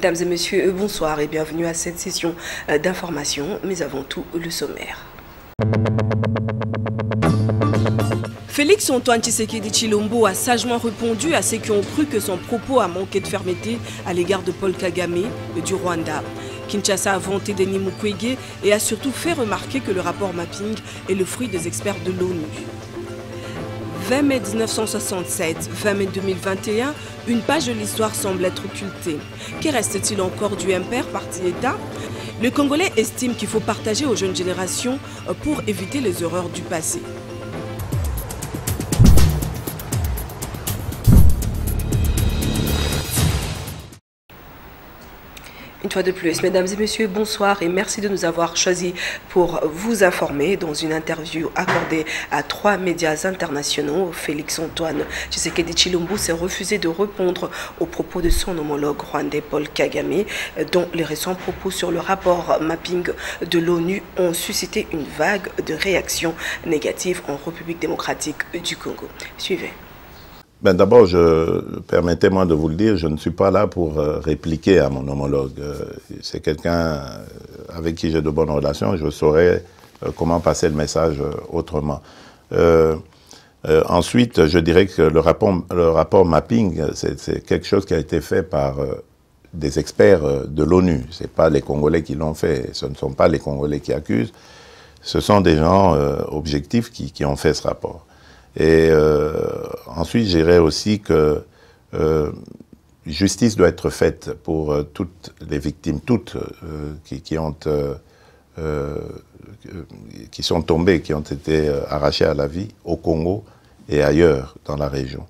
Mesdames et messieurs, bonsoir et bienvenue à cette session d'information, mais avant tout le sommaire. Félix Antoine Tshisekedi Tshilombo a sagement répondu à ceux qui ont cru que son propos a manqué de fermeté à l'égard de Paul Kagame du Rwanda. Kinshasa a vanté Denis Mukwege et a surtout fait remarquer que le rapport mapping est le fruit des experts de l'ONU. 20 mai 1967, 20 mai 2021, une page de l'histoire semble être occultée. Que reste-t-il encore du MPR, parti-État? Le Congolais estime qu'il faut partager aux jeunes générations pour éviter les erreurs du passé. Une fois de plus, mesdames et messieurs, bonsoir et merci de nous avoir choisis pour vous informer dans une interview accordée à 3 médias internationaux. Félix Antoine Tshisekedi Tshilombo s'est refusé de répondre aux propos de son homologue rwandais Paul Kagame, dont les récents propos sur le rapport mapping de l'ONU ont suscité une vague de réactions négatives en République démocratique du Congo. Suivez. Ben d'abord, permettez-moi de vous le dire, je ne suis pas là pour répliquer à mon homologue. C'est quelqu'un avec qui j'ai de bonnes relations, je saurais comment passer le message autrement. Ensuite, je dirais que le rapport mapping, c'est quelque chose qui a été fait par des experts de l'ONU. Ce n'est pas les Congolais qui l'ont fait, ce ne sont pas les Congolais qui accusent, ce sont des gens objectifs qui ont fait ce rapport. Et ensuite, je dirais aussi que justice doit être faite pour toutes les victimes, toutes qui sont tombées, qui ont été arrachées à la vie au Congo et ailleurs dans la région.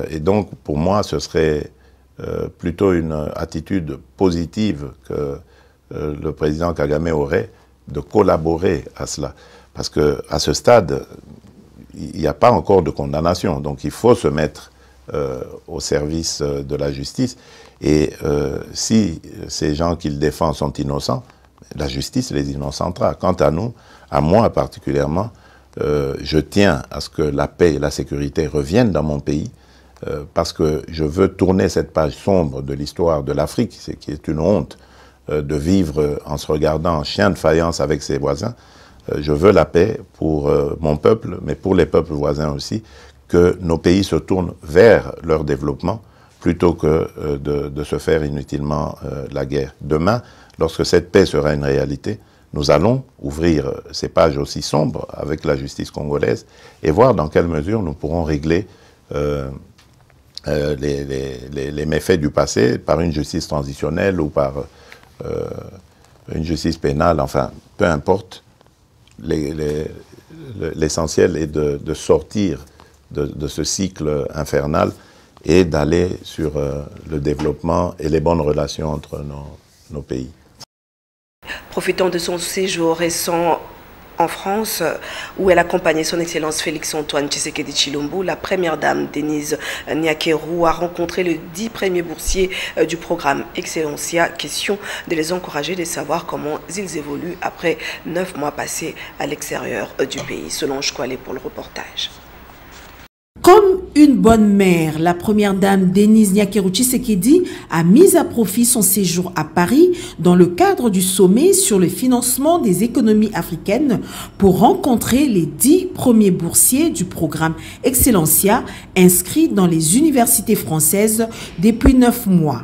Et donc, pour moi, ce serait plutôt une attitude positive que le président Kagame aurait de collaborer à cela. Parce qu'à ce stade, il n'y a pas encore de condamnation, donc il faut se mettre au service de la justice. Et si ces gens qu'il défend sont innocents, la justice les innocentera. Quant à nous, à moi particulièrement, je tiens à ce que la paix et la sécurité reviennent dans mon pays, parce que je veux tourner cette page sombre de l'histoire de l'Afrique, qui est une honte de vivre en se regardant en chien de faïence avec ses voisins. Je veux la paix pour mon peuple, mais pour les peuples voisins aussi, que nos pays se tournent vers leur développement plutôt que de se faire inutilement la guerre. Demain, lorsque cette paix sera une réalité, nous allons ouvrir ces pages aussi sombres avec la justice congolaise et voir dans quelle mesure nous pourrons régler les méfaits du passé par une justice transitionnelle ou par une justice pénale, enfin, peu importe. L'essentiel est de sortir de ce cycle infernal et d'aller sur le développement et les bonnes relations entre nos pays. Profitant de son séjour récent en France, où elle accompagnait son Excellence Félix Antoine Tshisekedi Tshilombo, la première dame Denise Nyakeru a rencontré les 10 premiers boursiers du programme Excellencia. Question de les encourager de savoir comment ils évoluent après 9 mois passés à l'extérieur du pays. Solange Koualé pour le reportage. Comme une bonne mère, la première dame Denise Nyakeru Tshisekedi a mis à profit son séjour à Paris dans le cadre du sommet sur le financement des économies africaines pour rencontrer les 10 premiers boursiers du programme Excellencia inscrits dans les universités françaises depuis 9 mois.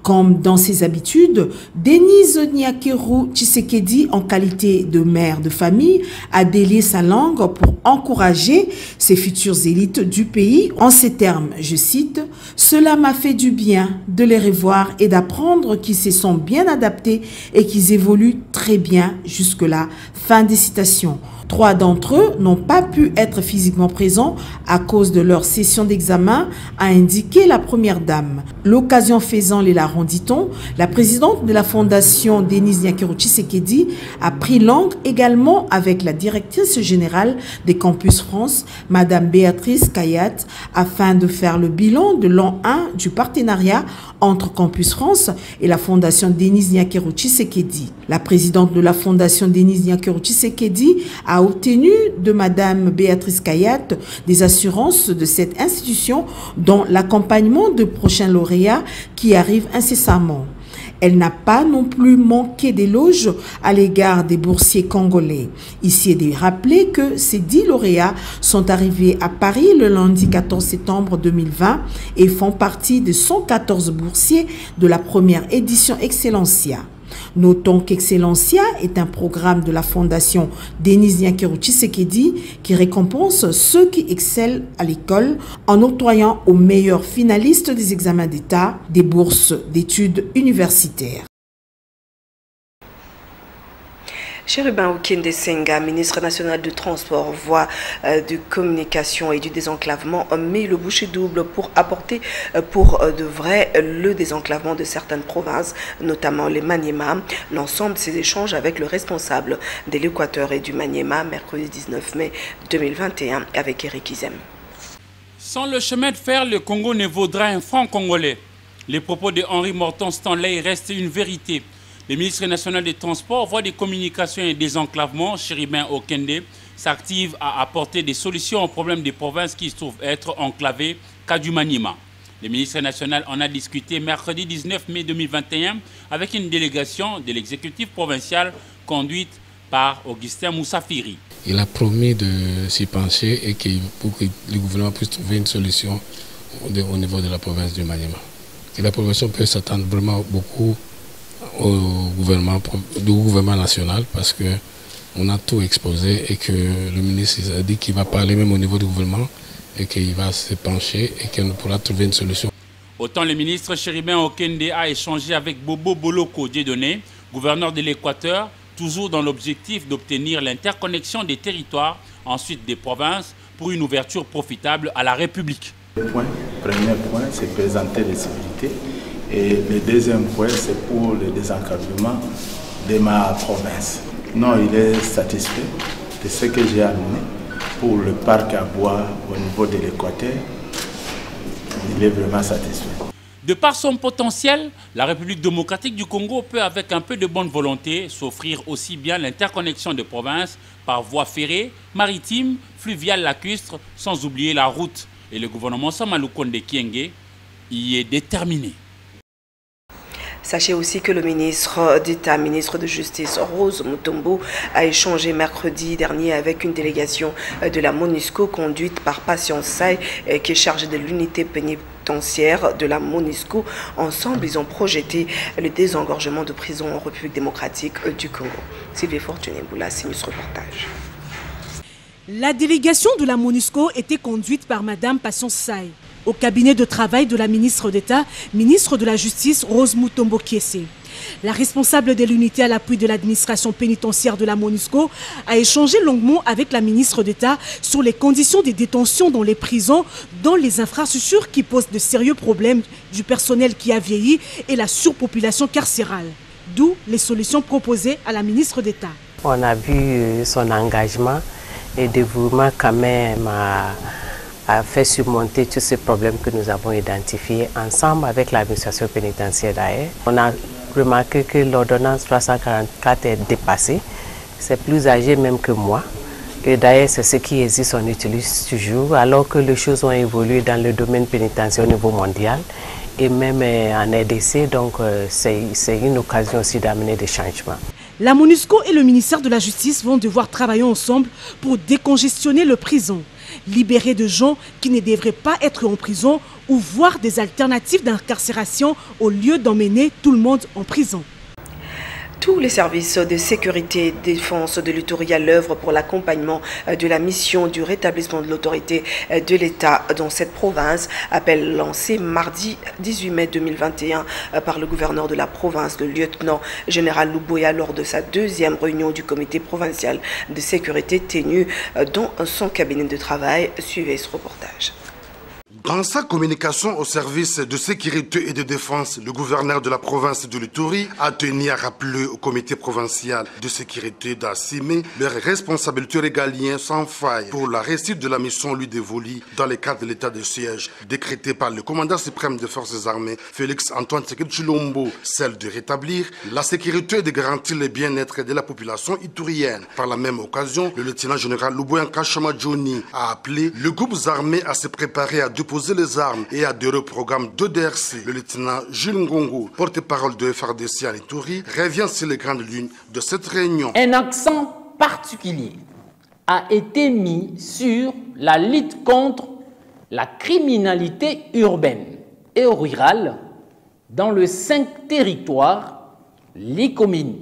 Comme dans ses habitudes, Denise Nyakeru Tshisekedi, en qualité de mère de famille, a délié sa langue pour encourager ses futures élites du pays. En ces termes, je cite, « Cela m'a fait du bien de les revoir et d'apprendre qu'ils se sont bien adaptés et qu'ils évoluent très bien jusque-là. » Fin des citations. 3 d'entre eux n'ont pas pu être physiquement présents à cause de leur session d'examen, a indiqué la première dame. L'occasion faisant les larrons, dit-on, la présidente de la fondation Denise Nyakeru Tshisekedi a pris langue également avec la directrice générale des Campus France, Madame Béatrice Kayat, afin de faire le bilan de l'an 1 du partenariat entre Campus France et la fondation Denise Nyakeru Tshisekedi. La présidente de la fondation Denise Nyakeru Tshisekedi a obtenu de Madame Béatrice Kayat des assurances de cette institution, dont l'accompagnement de prochains lauréats qui arrivent incessamment. Elle n'a pas non plus manqué d'éloges à l'égard des boursiers congolais. Ici est de rappeler que ces 10 lauréats sont arrivés à Paris le lundi 14 septembre 2020 et font partie des 114 boursiers de la première édition Excellencia. Notons qu'Excellencia est un programme de la Fondation Denis Nyakeru Tshisekedi qui récompense ceux qui excellent à l'école en octroyant aux meilleurs finalistes des examens d'État des bourses d'études universitaires. Chérubin Okende Senga, ministre national du Transport, voie de communication et du désenclavement, met le bouchée double pour apporter pour de vrai le désenclavement de certaines provinces, notamment les Maniema. L'ensemble de ces échanges avec le responsable de l'Équateur et du Maniema, mercredi 19 mai 2021, avec Eric Izem. Sans le chemin de fer, le Congo ne vaudra un franc congolais. Les propos de Henri Morton Stanley restent une vérité. Le ministre national des Transports, voie des communications et des enclavements, Chérubin Okende, s'active à apporter des solutions aux problèmes des provinces qui se trouvent être enclavées qu'à du Maniema. Le ministre national en a discuté mercredi 19 mai 2021 avec une délégation de l'exécutif provincial conduite par Augustin Moussafiri. Il a promis de s'y pencher et pour que le gouvernement puisse trouver une solution au niveau de la province du Maniema. Et la population peut s'attendre vraiment beaucoup du gouvernement national parce qu'on a tout exposé et que le ministre a dit qu'il va parler même au niveau du gouvernement et qu'il va se pencher et qu'on pourra trouver une solution. Autant le ministre Chérubin Okende a échangé avec Bobo Boloko Dieudonné, gouverneur de l'Équateur, toujours dans l'objectif d'obtenir l'interconnexion des territoires, ensuite des provinces, pour une ouverture profitable à la République. Le premier point, c'est présenter les sécurités. Et le deuxième point, c'est pour le désenclavement de ma province. Non, il est satisfait de ce que j'ai amené pour le parc à bois au niveau de l'Équateur. Il est vraiment satisfait. De par son potentiel, la République démocratique du Congo peut, avec un peu de bonne volonté, s'offrir aussi bien l'interconnexion de provinces par voie ferrée, maritime, fluviale lacustre, sans oublier la route. Et le gouvernement Samaloukonde Kyenge y est déterminé. Sachez aussi que le ministre d'État, ministre de Justice, Rose Mutombo, a échangé mercredi dernier avec une délégation de la MONUSCO conduite par Patience Sai, qui est chargée de l'unité pénitentiaire de la MONUSCO. Ensemble, ils ont projeté le désengorgement de prisons en République démocratique du Congo. Sylvie Fortuné-Boula signe ce reportage. La délégation de la MONUSCO était conduite par Madame Patience Sai. Au cabinet de travail de la ministre d'État, ministre de la Justice, Rose Mutombo Kiese. La responsable de l'unité à l'appui de l'administration pénitentiaire de la MONUSCO a échangé longuement avec la ministre d'État sur les conditions de détention dans les prisons, dans les infrastructures qui posent de sérieux problèmes du personnel qui a vieilli et la surpopulation carcérale. D'où les solutions proposées à la ministre d'État. On a vu son engagement et dévouement quand même a fait surmonter tous ces problèmes que nous avons identifiés ensemble avec l'administration pénitentiaire d'Aïe. On a remarqué que l'ordonnance 344 est dépassée. C'est plus âgé même que moi. Et d'ailleurs, c'est ce qui existe, on utilise toujours, alors que les choses ont évolué dans le domaine pénitentiaire au niveau mondial et même en RDC. Donc, c'est une occasion aussi d'amener des changements. La MONUSCO et le ministère de la Justice vont devoir travailler ensemble pour décongestionner le prison, libérer de gens qui ne devraient pas être en prison ou voir des alternatives d'incarcération au lieu d'emmener tout le monde en prison. Tous les services de sécurité et de défense de l'Ituri à l'œuvre pour l'accompagnement de la mission du rétablissement de l'autorité de l'État dans cette province. Appel lancé mardi 18 mai 2021 par le gouverneur de la province, le lieutenant-général Luboya, lors de sa deuxième réunion du comité provincial de sécurité tenue dans son cabinet de travail. Suivez ce reportage. Dans sa communication au service de sécurité et de défense, le gouverneur de la province de l'Ituri a tenu à rappeler au comité provincial de sécurité d'assumer leurs responsabilités régaliennes sans faille pour la réussite de la mission lui dévolue dans le cadre de l'état de siège décrété par le commandant suprême des forces armées, Félix Antoine Tshisekedi Tshilombo, celle de rétablir la sécurité et de garantir le bien-être de la population iturienne. Par la même occasion, le lieutenant-général Luboya Nkashama Johnny a appelé le groupe armé à se préparer à deux déposer les armes et adhérer au programme d'EDRC. Le lieutenant Jules Ngongo, porte-parole de FRDC à Ituri, revient sur les grandes lignes de cette réunion. Un accent particulier a été mis sur la lutte contre la criminalité urbaine et rurale dans les 5 territoires, les communes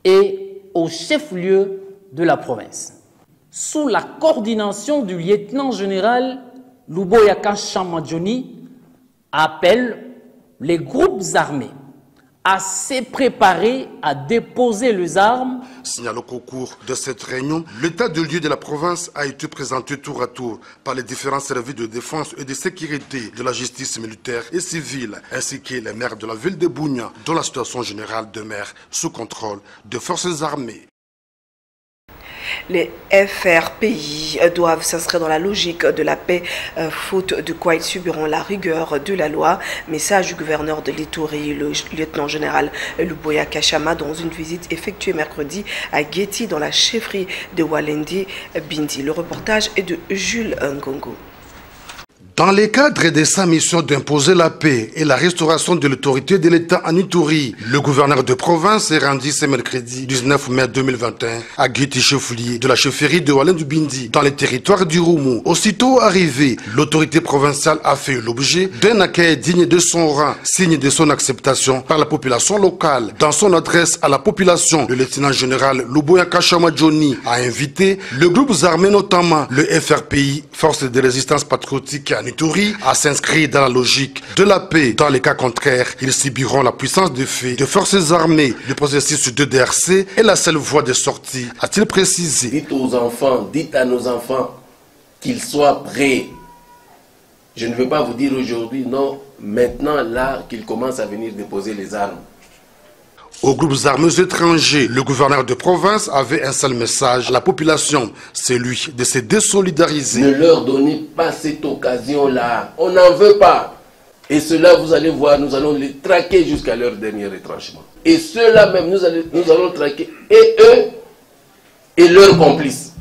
et au chef-lieu de la province. Sous la coordination du lieutenant-général Luboyaka Chamadjoni, appelle les groupes armés à se préparer à déposer les armes. Signalons qu'au cours de cette réunion, l'état de lieu de la province a été présenté tour à tour par les différents services de défense et de sécurité de la justice militaire et civile, ainsi que les maires de la ville de Bunia, dont la situation générale demeure sous contrôle des forces armées. Les FRPI doivent s'inscrire dans la logique de la paix, faute de quoi ils subiront la rigueur de la loi. Message du gouverneur de l'Ituri, le lieutenant-général Luboyaka Chama, dans une visite effectuée mercredi à Guéti, dans la chefferie de Walendi Bindi. Le reportage est de Jules Ngongo. Dans le cadre de sa mission d'imposer la paix et la restauration de l'autorité de l'État en Ituri, le gouverneur de province est rendu ce mercredi 19 mai 2021 à Guéti cheflier de la chefferie de Walendi Bindi dans le territoire du Roumou. Aussitôt arrivé, l'autorité provinciale a fait l'objet d'un accueil digne de son rang, signe de son acceptation par la population locale. Dans son adresse à la population, le lieutenant-général Luboyaka Chamadjoni a invité le groupe armé, notamment le FRPI, Force de résistance patriotique en Ituri, à s'inscrire dans la logique de la paix. Dans les cas contraires, ils subiront la puissance de fait des forces armées. Le processus de DRC est la seule voie de sortie, a-t-il précisé. Dites aux enfants, dites à nos enfants qu'ils soient prêts. Je ne veux pas vous dire aujourd'hui, non, maintenant là qu'ils commencent à venir déposer les armes. Aux groupes armés étrangers, le gouverneur de province avait un seul message à la population, celui de se désolidariser. Ne leur donnez pas cette occasion-là, on n'en veut pas. Et ceux-là, vous allez voir, nous allons les traquer jusqu'à leur dernier retranchement. Et ceux-là même, nous allons traquer, et eux, et leurs complices.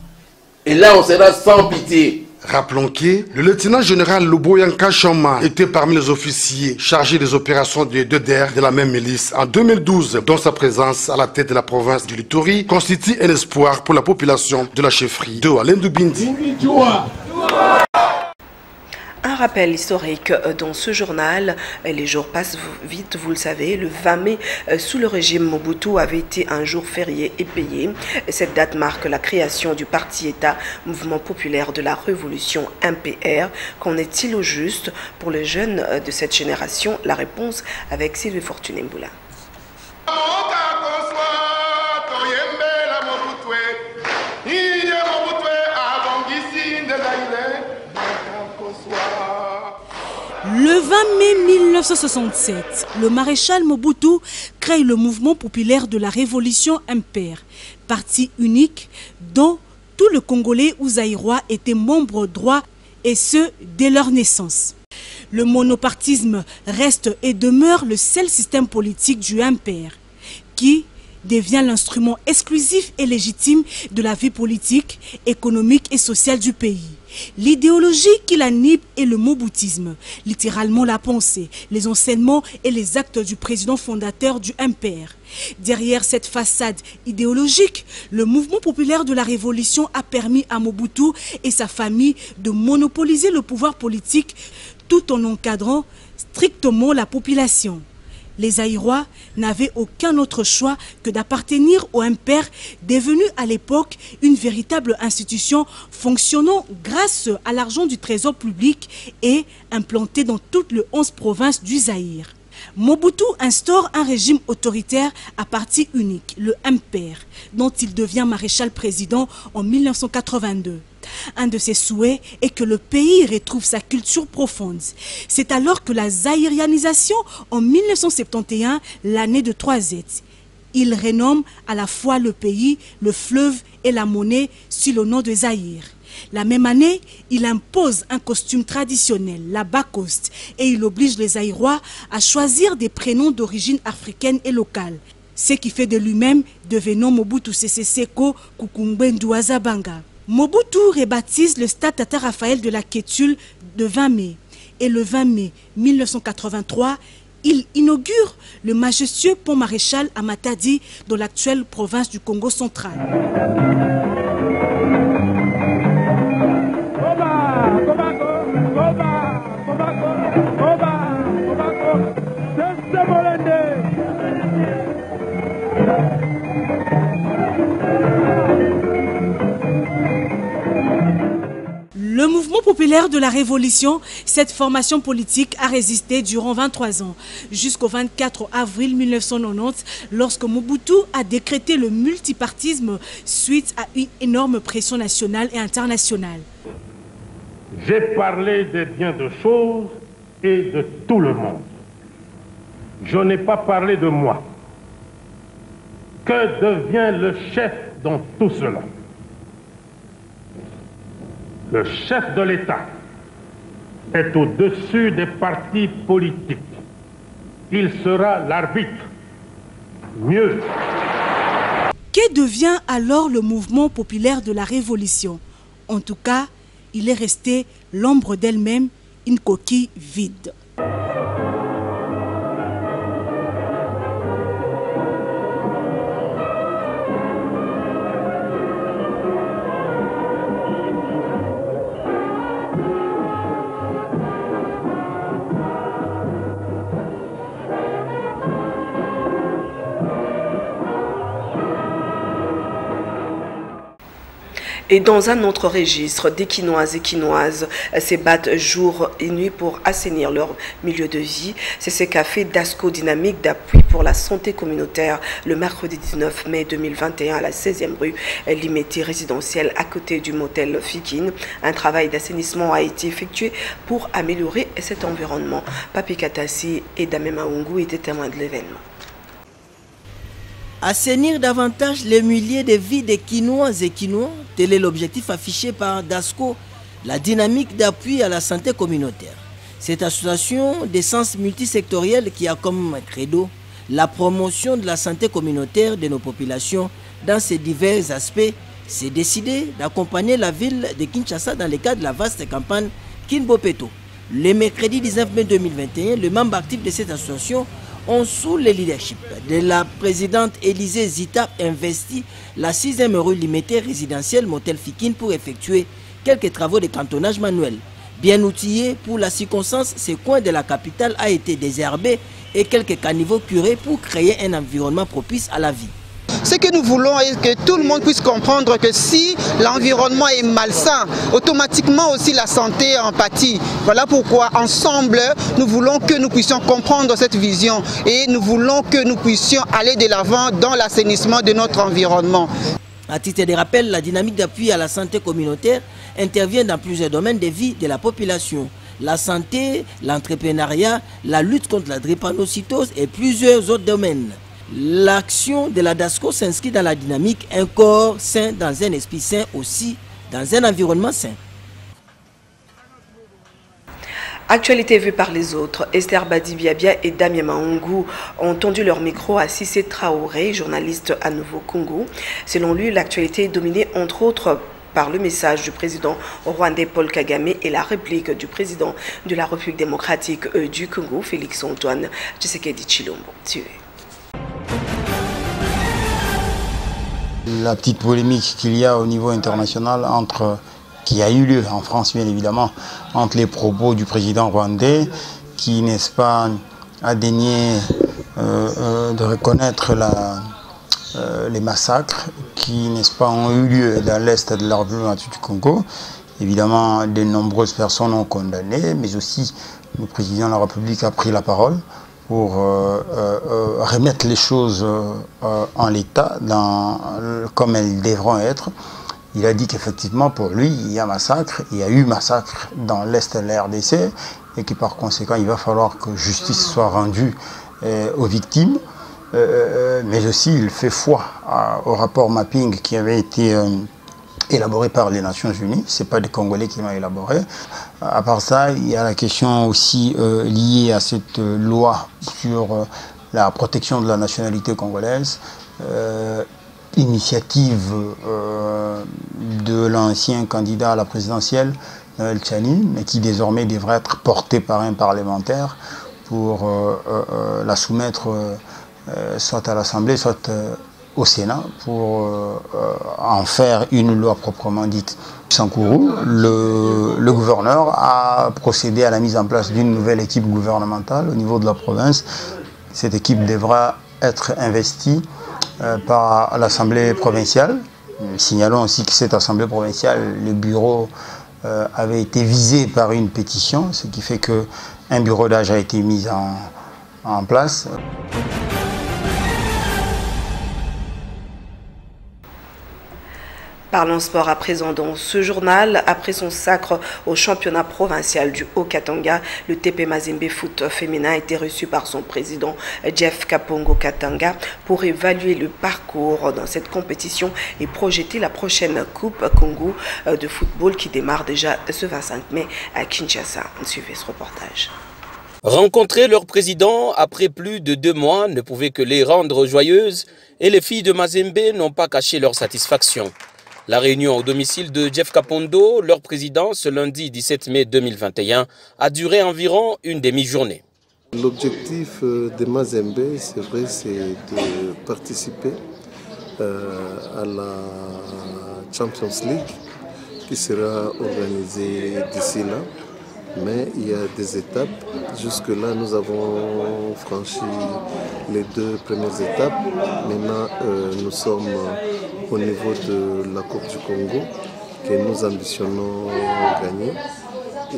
Et là, on sera sans pitié. Rappelons que le lieutenant-général Luboyaka Chama était parmi les officiers chargés des opérations de DER de la même milice en 2012, dont sa présence à la tête de la province du Ituri constitue un espoir pour la population de la chefferie de Walendi Bindi. Un rappel historique dans ce journal. Les jours passent vite, vous le savez. Le 20 mai, sous le régime Mobutu, avait été un jour férié et payé. Cette date marque la création du Parti-État, Mouvement populaire de la Révolution, MPR. Qu'en est-il au juste pour les jeunes de cette génération? La réponse avec Sylvie Fortuné Mboula. Le 20 mai 1967, le maréchal Mobutu crée le mouvement populaire de la Révolution MPR, parti unique dont tous les Congolais ou Zaïrois étaient membres droits et ce, dès leur naissance. Le monopartisme reste et demeure le seul système politique du MPR, qui devient l'instrument exclusif et légitime de la vie politique, économique et sociale du pays. L'idéologie qui l'anime est le moboutisme, littéralement la pensée, les enseignements et les actes du président fondateur du MPR. Derrière cette façade idéologique, le mouvement populaire de la Révolution a permis à Mobutu et sa famille de monopoliser le pouvoir politique tout en encadrant strictement la population. Les Zaïrois n'avaient aucun autre choix que d'appartenir au MPR, devenu à l'époque une véritable institution fonctionnant grâce à l'argent du trésor public et implantée dans toutes les 11 provinces du Zaïre. Mobutu instaure un régime autoritaire à parti unique, le MPR, dont il devient maréchal président en 1982. Un de ses souhaits est que le pays retrouve sa culture profonde. C'est alors que la zaïrianisation en 1971, l'année de 3 Z. Il renomme à la fois le pays, le fleuve et la monnaie sur le nom de Zaïre. La même année, il impose un costume traditionnel, la Bakost, et il oblige les Zaïrois à choisir des prénoms d'origine africaine et locale, ce qui fait de lui-même devenant Mobutu Sese Seko Kukumbwe Nduaza Banga. Mobutu rebaptise le stade Tata Raphaël de la Kétule le 20 mai. Et le 20 mai 1983, il inaugure le majestueux pont maréchal à Matadi dans l'actuelle province du Congo central. Le mouvement populaire de la Révolution, cette formation politique a résisté durant 23 ans, jusqu'au 24 avril 1990, lorsque Mobutu a décrété le multipartisme suite à une énorme pression nationale et internationale. J'ai parlé de bien de choses et de tout le monde. Je n'ai pas parlé de moi. Que devient le chef dans tout cela? Le chef de l'État est au-dessus des partis politiques. Il sera l'arbitre. Mieux. Que devient alors le mouvement populaire de la Révolution? En tout cas, il est resté l'ombre d'elle-même, une coquille vide. Et dans un autre registre, des Quinoises et Quinoises se battent jour et nuit pour assainir leur milieu de vie. C'est ce qu'a fait DASCO Dynamique d'appui pour la santé communautaire le mercredi 19 mai 2021 à la 16e rue Limeti résidentielle à côté du motel Fikine. Un travail d'assainissement a été effectué pour améliorer cet environnement. Papi Katassi et Damé Maungu étaient témoins de l'événement. Assainir davantage les milliers de vies des Quinoises et Quinois, tel est l'objectif affiché par DASCO, la dynamique d'appui à la santé communautaire. Cette association d'essence multisectorielle qui a comme credo la promotion de la santé communautaire de nos populations dans ses divers aspects, s'est décidé d'accompagner la ville de Kinshasa dans le cadre de la vaste campagne Kinbopeto. Le mercredi 19 mai 2021, le membre actif de cette association ont, sous le leadership de la présidente Élisée Zita, investi la 6e rue Limité résidentielle Motel Fikine pour effectuer quelques travaux de cantonnage manuel. Bien outillé pour la circonstance, ce coin de la capitale a été désherbé et quelques caniveaux curés pour créer un environnement propice à la vie. Ce que nous voulons est que tout le monde puisse comprendre que si l'environnement est malsain, automatiquement aussi la santé en pâtit. Voilà pourquoi ensemble, nous voulons que nous puissions comprendre cette vision et nous voulons que nous puissions aller de l'avant dans l'assainissement de notre environnement. À titre de rappel, la dynamique d'appui à la santé communautaire intervient dans plusieurs domaines de vie de la population. La santé, l'entrepreneuriat, la lutte contre la drépanocytose et plusieurs autres domaines. L'action de la DASCO s'inscrit dans la dynamique, un corps sain dans un esprit sain aussi, dans un environnement sain. Actualité vue par les autres, Esther Badibiabia et Damien Maungu ont tendu leur micro à Cissé Traoré, journaliste à Nouveau Congo. Selon lui, l'actualité est dominée entre autres par le message du président rwandais Paul Kagame et la réplique du président de la République démocratique du Congo, Félix Antoine Tshisekedi Tshilombo. La petite polémique qu'il y a au niveau international qui a eu lieu en France bien évidemment, entre les propos du président rwandais qui, n'est-ce pas, a daigné de reconnaître les massacres qui, n'est-ce pas, ont eu lieu dans l'est de la République du Congo. Évidemment, de nombreuses personnes ont condamné, mais aussi le président de la République a pris la parole pour remettre les choses en l'état, comme elles devront être. Il a dit qu'effectivement, pour lui, il y a massacre, il y a eu massacre dans l'est de la RDC, et que par conséquent, il va falloir que justice soit rendue aux victimes. Mais aussi, il fait foi au rapport mapping qui avait été élaboré par les Nations Unies. Ce n'est pas des Congolais qui l'ont élaboré. À part ça, il y a la question aussi liée à cette loi sur la protection de la nationalité congolaise. initiative de l'ancien candidat à la présidentielle, Noël Tchani, mais qui désormais devrait être portée par un parlementaire pour la soumettre soit à l'Assemblée, soit au Sénat, pour en faire une loi proprement dite. Sankourou, le gouverneur a procédé à la mise en place d'une nouvelle équipe gouvernementale au niveau de la province. Cette équipe devra être investie par l'Assemblée provinciale. Signalons aussi que cette Assemblée provinciale, le bureau avait été visé par une pétition, ce qui fait qu'un bureau d'âge a été mis en place. Parlons sport à présent dans ce journal. Après son sacre au championnat provincial du Haut-Katanga, le TP Mazembe Foot féminin a été reçu par son président Jeff Kapongo Katanga pour évaluer le parcours dans cette compétition et projeter la prochaine Coupe Congo de football qui démarre déjà ce 25 mai à Kinshasa. Suivez ce reportage. Rencontrer leur président après plus de 2 mois ne pouvait que les rendre joyeuses et les filles de Mazembe n'ont pas caché leur satisfaction. La réunion au domicile de Jeff Kapondo, leur président, ce lundi 17 mai 2021, a duré environ une demi-journée. L'objectif de Mazembe, c'est vrai, c'est de participer à la Champions League qui sera organisée d'ici là. Mais il y a des étapes. Jusque-là, nous avons franchi les 2 premières étapes. Maintenant, nous sommes au niveau de la Coupe du Congo que nous ambitionnons gagner.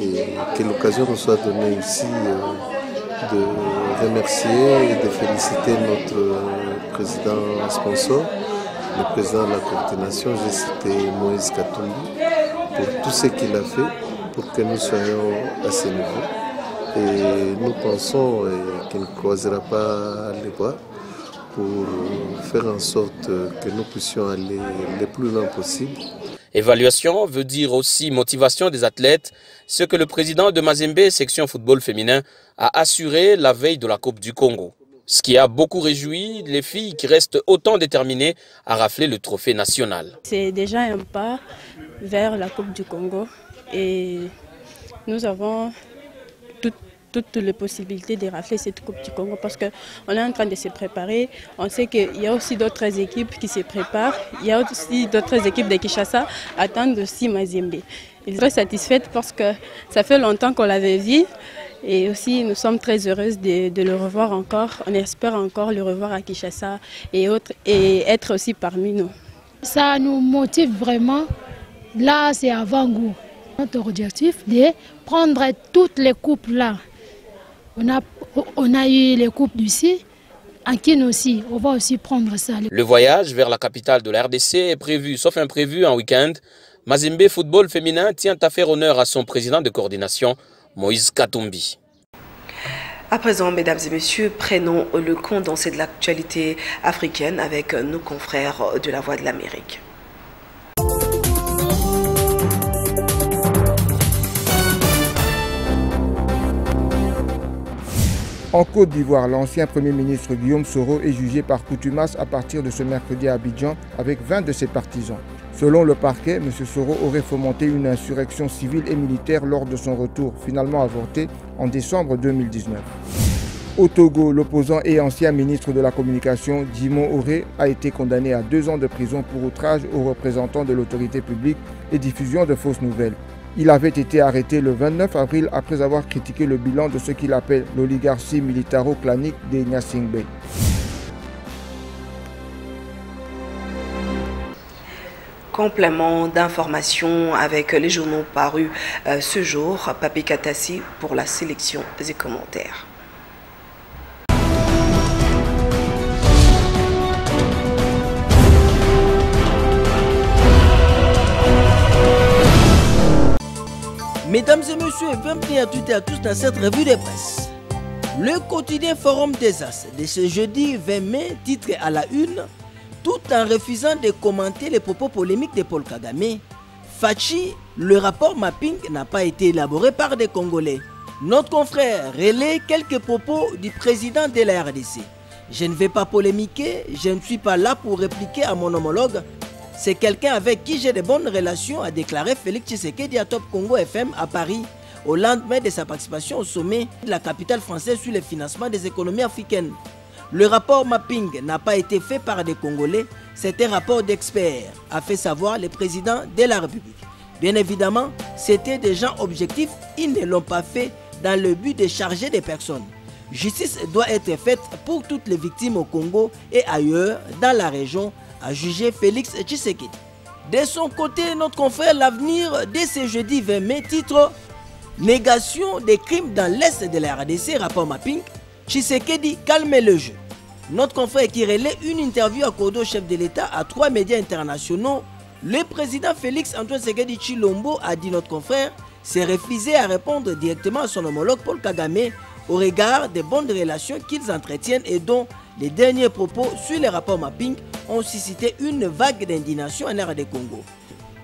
Et que l'occasion nous soit donnée ici de remercier et de féliciter notre président sponsor, le président de la coordination, j'ai cité Moïse Katumbi, pour tout ce qu'il a fait pour que nous soyons à ce niveau. Et nous pensons qu'il ne croisera pas les bras pour faire en sorte que nous puissions aller le plus loin possible. Évaluation veut dire aussi motivation des athlètes, ce que le président de Mazembe, section football féminin, a assuré la veille de la Coupe du Congo. Ce qui a beaucoup réjoui les filles qui restent autant déterminées à rafler le trophée national. C'est déjà un pas vers la Coupe du Congo. Et nous avons toutes les possibilités de rafler cette Coupe du Congo parce qu'on est en train de se préparer. On sait qu'il y a aussi d'autres équipes qui se préparent. Il y a aussi d'autres équipes de Kinshasa attendent aussi Mazembe. Ils sont très satisfaits parce que ça fait longtemps qu'on l'avait vu. Et aussi, nous sommes très heureuses de le revoir encore. On espère encore le revoir à Kinshasa et être aussi parmi nous. Ça nous motive vraiment. Là, c'est avant-goût. Notre objectif de prendre toutes les coupes là. On a eu les coupes d'ici, en Kin aussi, on va aussi prendre ça. Le voyage vers la capitale de la RDC est prévu, sauf imprévu, en week-end. Mazembe Football féminin tient à faire honneur à son président de coordination, Moïse Katumbi. À présent, mesdames et messieurs, prenons le condensé de l'actualité africaine avec nos confrères de la Voix de l'Amérique. En Côte d'Ivoire, l'ancien Premier ministre Guillaume Soro est jugé par contumace à partir de ce mercredi à Abidjan avec 20 de ses partisans. Selon le parquet, M. Soro aurait fomenté une insurrection civile et militaire lors de son retour, finalement avorté en décembre 2019. Au Togo, l'opposant et ancien ministre de la Communication, Djimon Oré, a été condamné à 2 ans de prison pour outrage aux représentants de l'autorité publique et diffusion de fausses nouvelles. Il avait été arrêté le 29 avril après avoir critiqué le bilan de ce qu'il appelle l'oligarchie militaro-clanique des Nyasingbe. Complément d'information avec les journaux parus ce jour, Papi Katassi pour la sélection des commentaires. Mesdames et messieurs, bienvenue à toutes et à tous dans cette revue de presse. Le quotidien Forum des As de ce jeudi 20 mai titre à la une, tout en refusant de commenter les propos polémiques de Paul Kagame. Fachi, le rapport mapping n'a pas été élaboré par des Congolais. Notre confrère relaie quelques propos du président de la RDC. Je ne vais pas polémiquer, je ne suis pas là pour répliquer à mon homologue. C'est quelqu'un avec qui j'ai de bonnes relations, a déclaré Félix Tshisekedi à Top Congo FM à Paris, au lendemain de sa participation au sommet de la capitale française sur le financement des économies africaines. Le rapport mapping n'a pas été fait par des Congolais, c'est un rapport d'experts, a fait savoir le président de la République. Bien évidemment, c'était des gens objectifs, ils ne l'ont pas fait dans le but de charger des personnes. Justice doit être faite pour toutes les victimes au Congo et ailleurs dans la région, a jugé Félix Tshisekedi. De son côté, notre confrère L'Avenir, dès ce jeudi 20 mai, titre « Négation des crimes dans l'Est de la RDC, rapport mapping, Tshisekedi calme le jeu ». Notre confrère qui relaie une interview accordée au chef de l'État à 3 médias internationaux, le président Félix Antoine Tshisekedi Tshilombo a dit notre confrère s'est refusé à répondre directement à son homologue Paul Kagame au regard des bonnes relations qu'ils entretiennent et dont les derniers propos sur les rapports mapping ont suscité une vague d'indignation en RD Congo.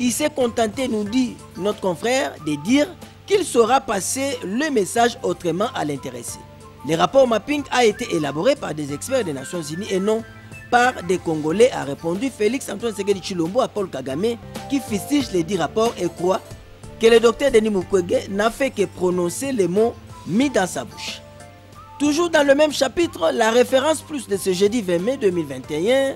Il s'est contenté, nous dit notre confrère, de dire qu'il saura passer le message autrement à l'intéressé. Le rapport mapping a été élaboré par des experts des Nations Unies et non par des Congolais, a répondu Félix Antoine Tshisekedi Tshilombo à Paul Kagame, qui fustige les 10 rapports et croit que le docteur Denis Mukwege n'a fait que prononcer les mots mis dans sa bouche. Toujours dans le même chapitre, la référence plus de ce jeudi 20 mai 2021,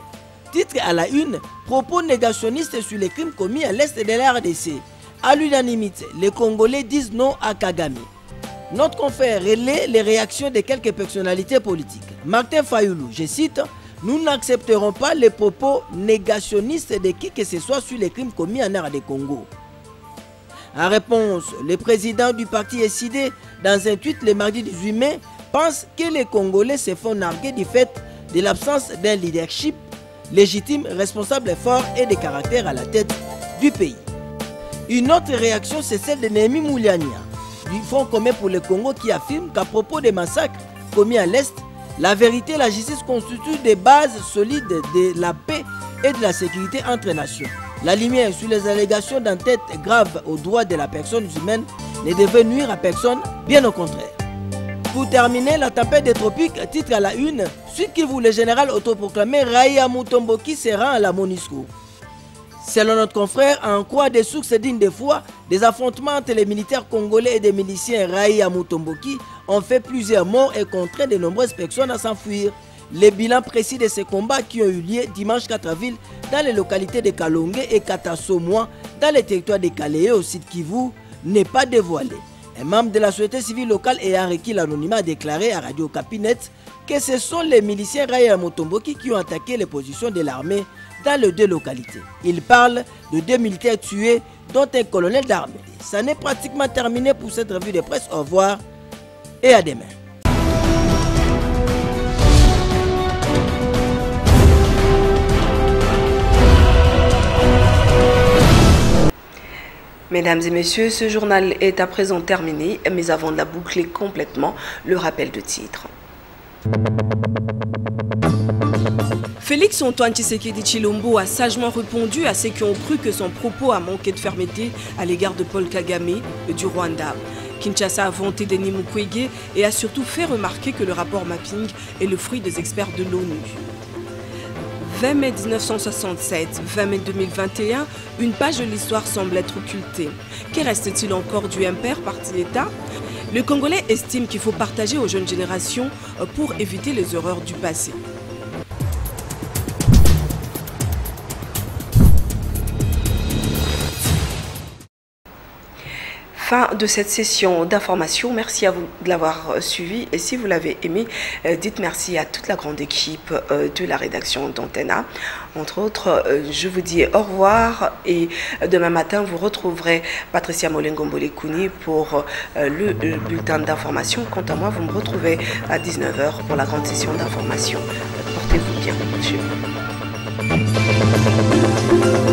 titre à la une, propos négationnistes sur les crimes commis à l'est de la RDC. À l'unanimité, les Congolais disent non à Kagame. Notre confrère relaie les réactions de quelques personnalités politiques. Martin Fayoulou, je cite, « Nous n'accepterons pas les propos négationnistes de qui que ce soit sur les crimes commis en RD Congo. » En réponse, le président du parti SID, dans un tweet le mardi 18 mai, pense que les Congolais se font narguer du fait de l'absence d'un leadership légitime, responsable, fort et de caractère à la tête du pays. Une autre réaction, c'est celle de Néhémie Mouliania, du Front commun pour le Congo, qui affirme qu'à propos des massacres commis à l'Est, la vérité et la justice constituent des bases solides de la paix et de la sécurité entre nations. La lumière sur les allégations d'entête graves aux droits de la personne humaine ne devait nuire à personne, bien au contraire. Pour terminer, la tempête des tropiques, titre à la une, suite qui voulait le général autoproclamé Raïa Mutomboki se rend à la MONUSCO. Selon notre confrère, en croix des sources dignes de foi, des affrontements entre les militaires congolais et des miliciens Raïa Mutomboki ont fait plusieurs morts et contraint de nombreuses personnes à s'enfuir. Les bilans précis de ces combats qui ont eu lieu dimanche 4 avril dans les localités de Kalongue et Katasomoa, dans les territoires de Kaléé au site Kivu, n'est pas dévoilé. Un membre de la société civile locale ayant requis l'anonymat a déclaré à Radio Capinet que ce sont les miliciens Raïa Mutomboki qui ont attaqué les positions de l'armée dans les 2 localités. Il parle de 2 militaires tués, dont un colonel d'armée. Ça n'est pratiquement terminé pour cette revue de presse. Au revoir et à demain. Mesdames et messieurs, ce journal est à présent terminé, mais avant de la boucler complètement, le rappel de titre. Félix Antoine Tshisekedi Tshilombo a sagement répondu à ceux qui ont cru que son propos a manqué de fermeté à l'égard de Paul Kagame du Rwanda. Kinshasa a vanté Denis Mukwege et a surtout fait remarquer que le rapport mapping est le fruit des experts de l'ONU. 20 mai 1967, 20 mai 2021, une page de l'histoire semble être occultée. Que reste-t-il encore du MPR parti d'État? Le Congolais estime qu'il faut partager aux jeunes générations pour éviter les erreurs du passé. Fin de cette session d'information. Merci à vous de l'avoir suivi. Et si vous l'avez aimé, dites merci à toute la grande équipe de la rédaction d'Antena. Entre autres, je vous dis au revoir et demain matin, vous retrouverez Patricia Molengo-Mbolekuni pour le bulletin d'information. Quant à moi, vous me retrouvez à 19h pour la grande session d'information. Portez-vous bien chez vous.